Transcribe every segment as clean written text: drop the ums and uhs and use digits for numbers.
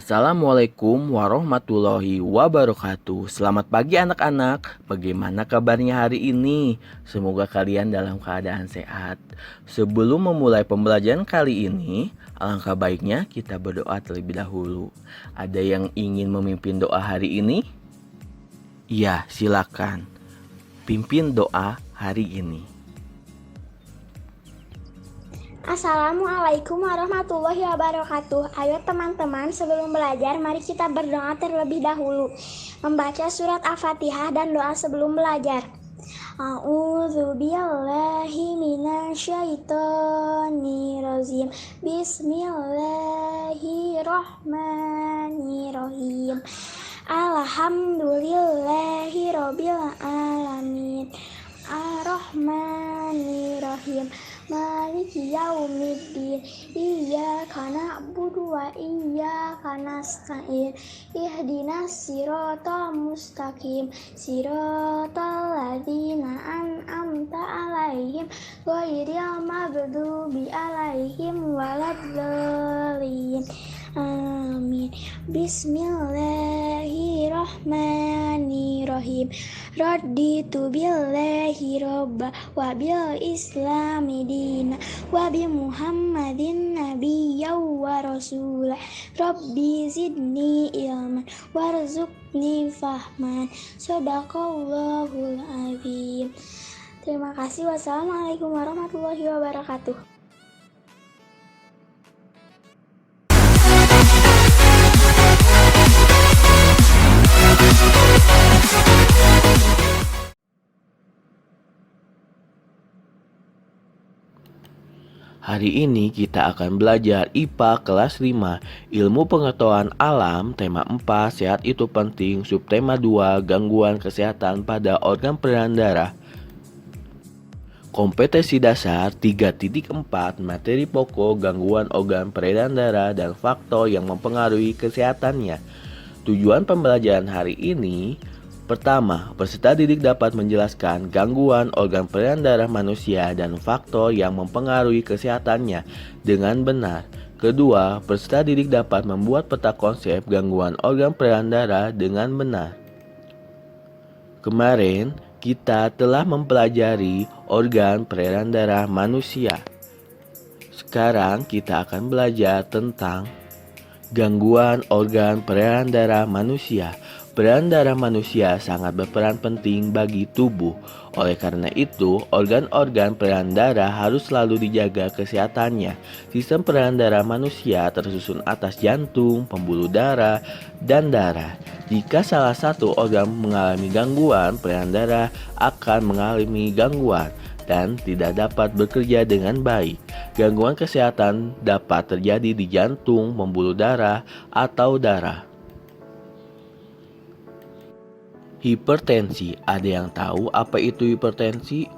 Assalamualaikum warahmatullahi wabarakatuh. Selamat pagi anak-anak. Bagaimana kabarnya hari ini? Semoga kalian dalam keadaan sehat. Sebelum memulai pembelajaran kali ini, alangkah baiknya kita berdoa terlebih dahulu. Ada yang ingin memimpin doa hari ini? Iya, silakan. Pimpin doa hari ini. Assalamualaikum warahmatullahi wabarakatuh. Ayo teman-teman, sebelum belajar mari kita berdoa terlebih dahulu. Membaca surat Al-Fatihah dan doa sebelum belajar. A'udzubillahi minasyaitonirrajim. Bismillahirrahmanirrahim. Alhamdulillahi rabbil alamin. Ar-Rahmanirrahim. Maliki yaumiddin. Iyyaka na'budu wa iyyaka nasta'in. Ihdinas siratal mustaqim. Siratal ladzina an'amta 'alaihim ghairil maghdubi 'alaihim waladdallin. Amin. Bismillahirrahmanirrahim. Raditu billahi robba wa bil islami dina wa bi muhammadin nabiyya wa rasulah. Rabbi zidni ilman warzuqni fahman. Shadaqallahul azim. Terima kasih. Wassalamualaikum warahmatullahi wabarakatuh. Hari ini kita akan belajar IPA kelas 5, Ilmu Pengetahuan Alam, tema 4, Sehat itu Penting, subtema 2, Gangguan Kesehatan pada Organ Peredaran Darah. Kompetensi dasar 3.4, materi pokok, gangguan organ peredaran darah, dan faktor yang mempengaruhi kesehatannya. Tujuan pembelajaran hari ini: pertama, peserta didik dapat menjelaskan gangguan organ peredaran darah manusia dan faktor yang mempengaruhi kesehatannya dengan benar. Kedua, peserta didik dapat membuat peta konsep gangguan organ peredaran darah dengan benar. Kemarin, kita telah mempelajari organ peredaran darah manusia. Sekarang kita akan belajar tentang gangguan organ peredaran darah manusia. Peredaran darah manusia sangat berperan penting bagi tubuh. Oleh karena itu, organ-organ peredaran darah harus selalu dijaga kesehatannya. Sistem peredaran darah manusia tersusun atas jantung, pembuluh darah, dan darah. Jika salah satu organ mengalami gangguan, peredaran darah akan mengalami gangguan dan tidak dapat bekerja dengan baik. Gangguan kesehatan dapat terjadi di jantung, pembuluh darah, atau darah. Hipertensi, ada yang tahu apa itu hipertensi?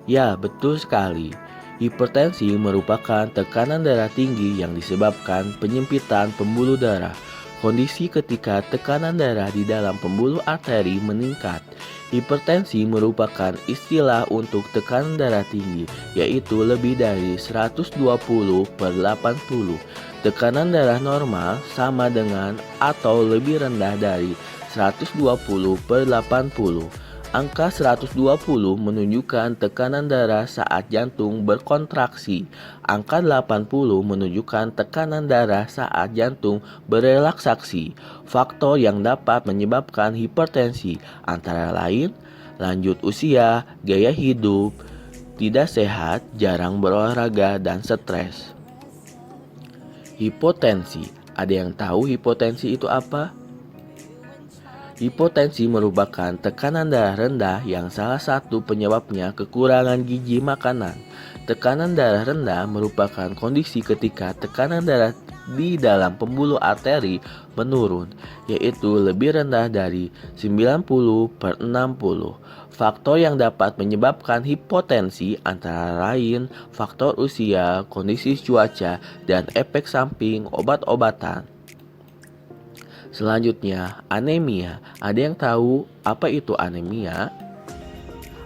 Ya, betul sekali. Hipertensi merupakan tekanan darah tinggi yang disebabkan penyempitan pembuluh darah. Kondisi ketika tekanan darah di dalam pembuluh arteri meningkat. Hipertensi merupakan istilah untuk tekanan darah tinggi, yaitu lebih dari 120/80. Tekanan darah normal sama dengan atau lebih rendah dari 120/80. Angka 120 menunjukkan tekanan darah saat jantung berkontraksi. Angka 80 menunjukkan tekanan darah saat jantung berelaksasi. Faktor yang dapat menyebabkan hipertensi antara lain lanjut usia, gaya hidup tidak sehat, jarang berolahraga, dan stres. Hipotensi, ada yang tahu hipotensi itu apa? Hipotensi merupakan tekanan darah rendah yang salah satu penyebabnya kekurangan gizi makanan. Tekanan darah rendah merupakan kondisi ketika tekanan darah di dalam pembuluh arteri menurun, yaitu lebih rendah dari 90/60. Faktor yang dapat menyebabkan hipotensi antara lain faktor usia, kondisi cuaca, dan efek samping obat-obatan. Selanjutnya, anemia. Ada yang tahu apa itu anemia?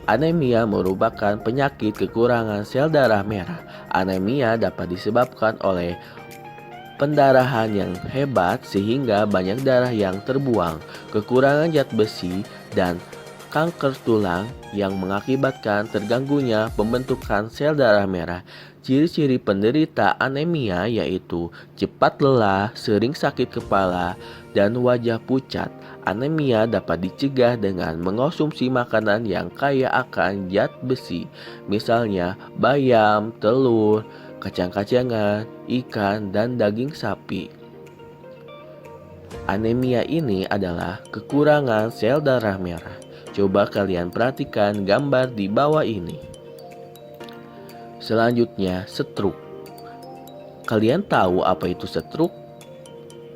Anemia merupakan penyakit kekurangan sel darah merah. Anemia dapat disebabkan oleh pendarahan yang hebat sehingga banyak darah yang terbuang, kekurangan zat besi, dan kanker tulang yang mengakibatkan terganggunya pembentukan sel darah merah. Ciri-ciri penderita anemia yaitu cepat lelah, sering sakit kepala, dan wajah pucat. Anemia dapat dicegah dengan mengonsumsi makanan yang kaya akan zat besi, misalnya bayam, telur, kacang-kacangan, ikan, dan daging sapi. Anemia ini adalah kekurangan sel darah merah. Coba kalian perhatikan gambar di bawah ini. Selanjutnya, stroke. Kalian tahu apa itu stroke?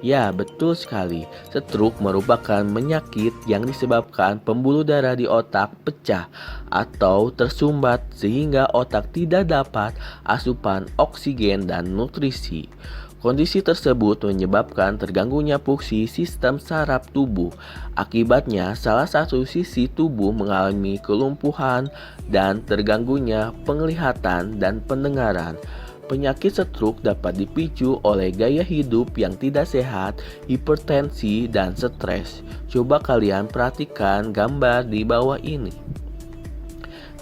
Ya, betul sekali. Stroke merupakan penyakit yang disebabkan pembuluh darah di otak pecah atau tersumbat sehingga otak tidak dapat asupan oksigen dan nutrisi. Kondisi tersebut menyebabkan terganggunya fungsi sistem saraf tubuh. Akibatnya, salah satu sisi tubuh mengalami kelumpuhan dan terganggunya penglihatan dan pendengaran. Penyakit stroke dapat dipicu oleh gaya hidup yang tidak sehat, hipertensi, dan stres. Coba kalian perhatikan gambar di bawah ini,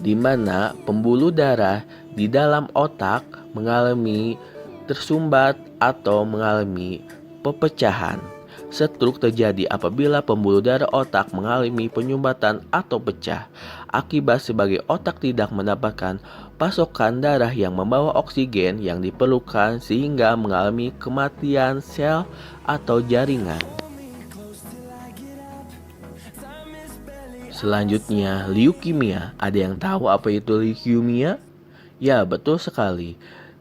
di mana pembuluh darah di dalam otak mengalami tersumbat atau mengalami pepecahan. Stroke terjadi apabila pembuluh darah otak mengalami penyumbatan atau pecah. Akibat sebagai otak tidak mendapatkan pasokan darah yang membawa oksigen yang diperlukan sehingga mengalami kematian sel atau jaringan. Selanjutnya, leukemia. Ada yang tahu apa itu leukemia? Ya, betul sekali.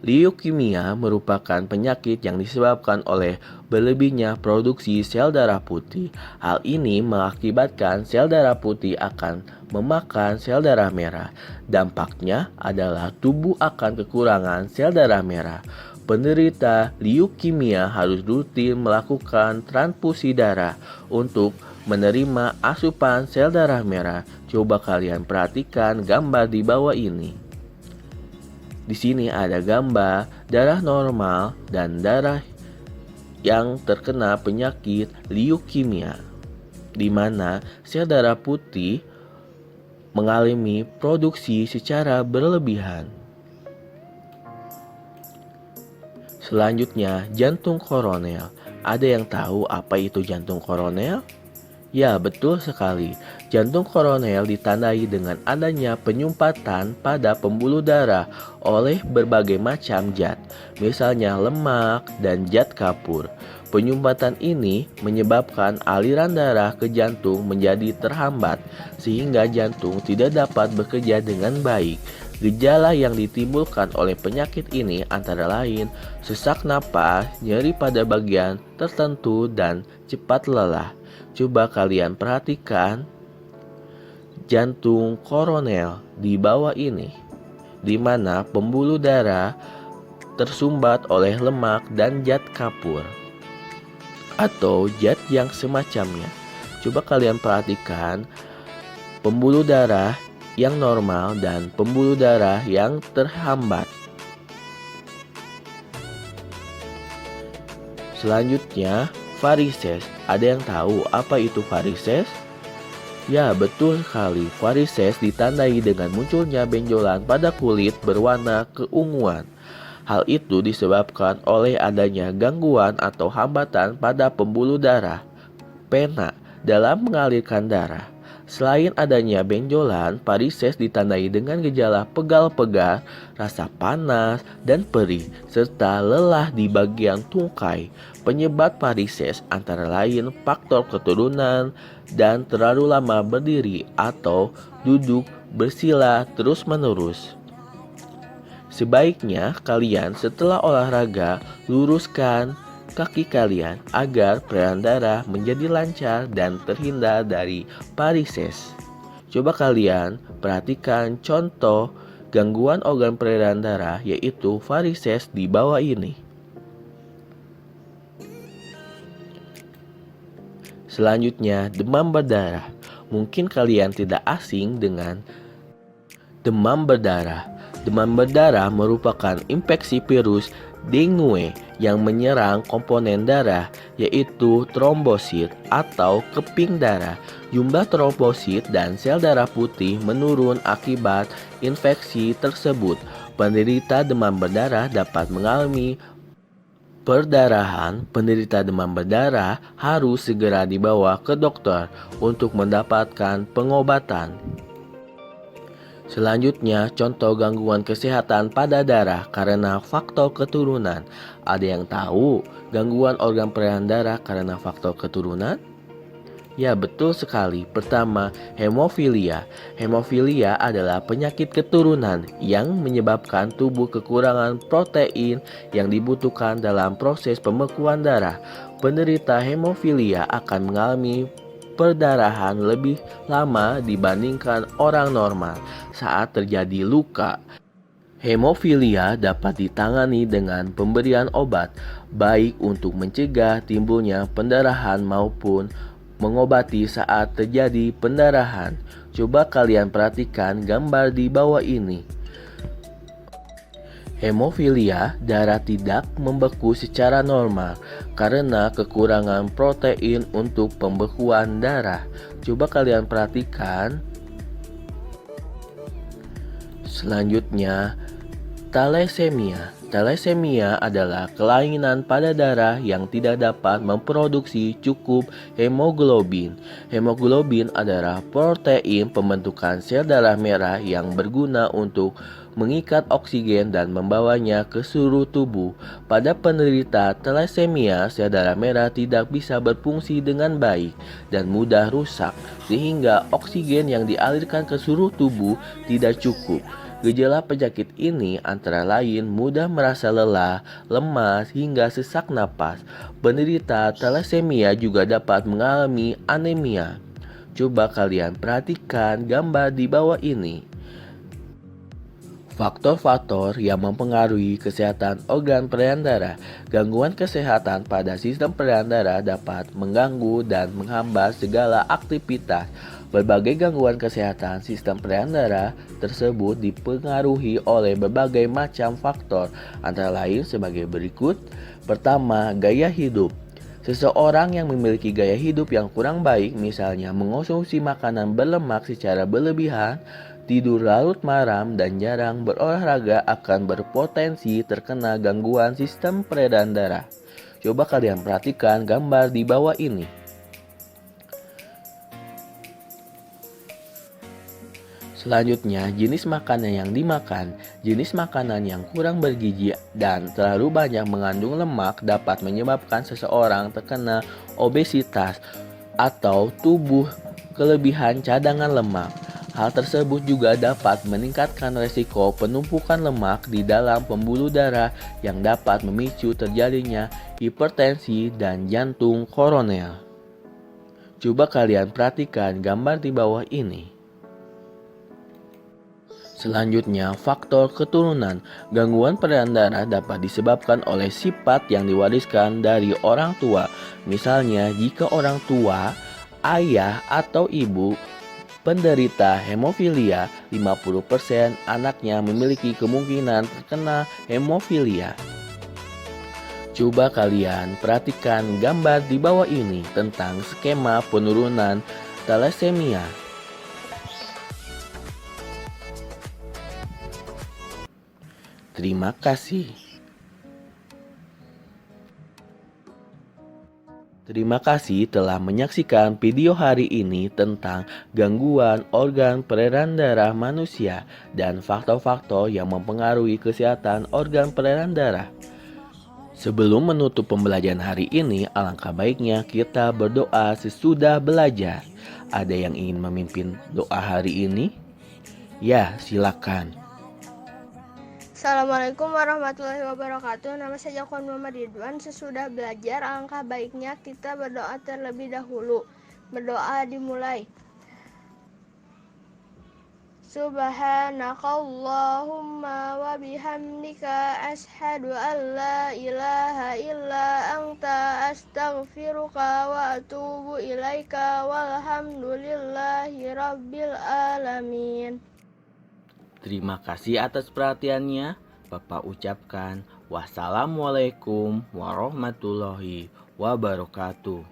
Leukemia merupakan penyakit yang disebabkan oleh berlebihnya produksi sel darah putih. Hal ini mengakibatkan sel darah putih akan memakan sel darah merah. Dampaknya adalah tubuh akan kekurangan sel darah merah. Penderita leukemia harus rutin melakukan transfusi darah untuk menerima asupan sel darah merah. Coba kalian perhatikan gambar di bawah ini. Di sini ada gambar darah normal dan darah yang terkena penyakit leukemia, di mana sel darah putih mengalami produksi secara berlebihan. Selanjutnya, jantung koroner. Ada yang tahu apa itu jantung koroner? Ya, betul sekali. Jantung koroner ditandai dengan adanya penyumbatan pada pembuluh darah oleh berbagai macam zat, misalnya lemak dan zat kapur. Penyumbatan ini menyebabkan aliran darah ke jantung menjadi terhambat, sehingga jantung tidak dapat bekerja dengan baik. Gejala yang ditimbulkan oleh penyakit ini antara lain sesak napas, nyeri pada bagian tertentu, dan cepat lelah. Coba kalian perhatikan jantung koroner di bawah ini, di mana pembuluh darah tersumbat oleh lemak dan zat kapur atau zat yang semacamnya. Coba kalian perhatikan pembuluh darah yang normal dan pembuluh darah yang terhambat. Selanjutnya, varises. Ada yang tahu apa itu varises? Ya, betul sekali. Varises ditandai dengan munculnya benjolan pada kulit berwarna keunguan. Hal itu disebabkan oleh adanya gangguan atau hambatan pada pembuluh darah, pena, dalam mengalirkan darah. Selain adanya benjolan, varises ditandai dengan gejala pegal-pegal, rasa panas dan perih, serta lelah di bagian tungkai. Penyebab varises antara lain faktor keturunan dan terlalu lama berdiri atau duduk bersila terus-menerus. Sebaiknya kalian setelah olahraga luruskan kaki kalian agar peredaran darah menjadi lancar dan terhindar dari varises. Coba kalian perhatikan contoh gangguan organ peredaran darah yaitu varises di bawah ini. Selanjutnya, demam berdarah. Mungkin kalian tidak asing dengan demam berdarah. Demam berdarah merupakan infeksi virus dengue yang menyerang komponen darah yaitu trombosit atau keping darah. Jumlah trombosit dan sel darah putih menurun akibat infeksi tersebut. Penderita demam berdarah dapat mengalami perdarahan. Penderita demam berdarah harus segera dibawa ke dokter untuk mendapatkan pengobatan. Selanjutnya, contoh gangguan kesehatan pada darah karena faktor keturunan. Ada yang tahu gangguan organ peredaran darah karena faktor keturunan? Ya, betul sekali. Pertama, hemofilia. Hemofilia adalah penyakit keturunan yang menyebabkan tubuh kekurangan protein yang dibutuhkan dalam proses pembekuan darah. Penderita hemofilia akan mengalami perdarahan lebih lama dibandingkan orang normal saat terjadi luka. Hemofilia dapat ditangani dengan pemberian obat, baik untuk mencegah timbulnya pendarahan maupun mengobati saat terjadi pendarahan. Coba kalian perhatikan gambar di bawah ini. Hemofilia, darah tidak membeku secara normal karena kekurangan protein untuk pembekuan darah. Coba kalian perhatikan. Selanjutnya, thalassemia. Thalassemia adalah kelainan pada darah yang tidak dapat memproduksi cukup hemoglobin. Hemoglobin adalah protein pembentukan sel darah merah yang berguna untuk mengikat oksigen dan membawanya ke seluruh tubuh. Pada penderita thalassemia, sel darah merah tidak bisa berfungsi dengan baik dan mudah rusak, sehingga oksigen yang dialirkan ke seluruh tubuh tidak cukup. Gejala penyakit ini antara lain mudah merasa lelah, lemas, hingga sesak napas. Penderita thalassemia juga dapat mengalami anemia. Coba kalian perhatikan gambar di bawah ini. Faktor-faktor yang mempengaruhi kesehatan organ peredaran darah. Gangguan kesehatan pada sistem peredaran darah dapat mengganggu dan menghambat segala aktivitas. Berbagai gangguan kesehatan sistem peredaran darah tersebut dipengaruhi oleh berbagai macam faktor, antara lain sebagai berikut. Pertama, gaya hidup. Seseorang yang memiliki gaya hidup yang kurang baik, misalnya mengonsumsi makanan berlemak secara berlebihan, tidur larut malam, dan jarang berolahraga akan berpotensi terkena gangguan sistem peredaran darah. Coba kalian perhatikan gambar di bawah ini. Selanjutnya, jenis makanan yang dimakan. Jenis makanan yang kurang bergizi dan terlalu banyak mengandung lemak dapat menyebabkan seseorang terkena obesitas atau tubuh kelebihan cadangan lemak. Hal tersebut juga dapat meningkatkan resiko penumpukan lemak di dalam pembuluh darah yang dapat memicu terjadinya hipertensi dan jantung koroner. Coba kalian perhatikan gambar di bawah ini. Selanjutnya, faktor keturunan. Gangguan peredaran darah dapat disebabkan oleh sifat yang diwariskan dari orang tua. Misalnya, jika orang tua, ayah, atau ibu penderita hemofilia, 50% anaknya memiliki kemungkinan terkena hemofilia. Coba kalian perhatikan gambar di bawah ini tentang skema penurunan thalassemia. Terima kasih. Terima kasih telah menyaksikan video hari ini tentang gangguan organ peredaran darah manusia dan faktor-faktor yang mempengaruhi kesehatan organ peredaran darah. Sebelum menutup pembelajaran hari ini, alangkah baiknya kita berdoa sesudah belajar. Ada yang ingin memimpin doa hari ini? Ya, silakan. Assalamualaikum warahmatullahi wabarakatuh. Nama saya Jakwan Muhammad Ridwan. Sesudah belajar, alangkah baiknya kita berdoa terlebih dahulu. Berdoa dimulai. Subhanakallahumma wa bihamdika ashhadu an la ilaha illa anta astaghfiruka wa atubu ilaika walhamdulillahi rabbil alamin. Terima kasih atas perhatiannya. Bapak ucapkan Wassalamualaikum warahmatullahi wabarakatuh.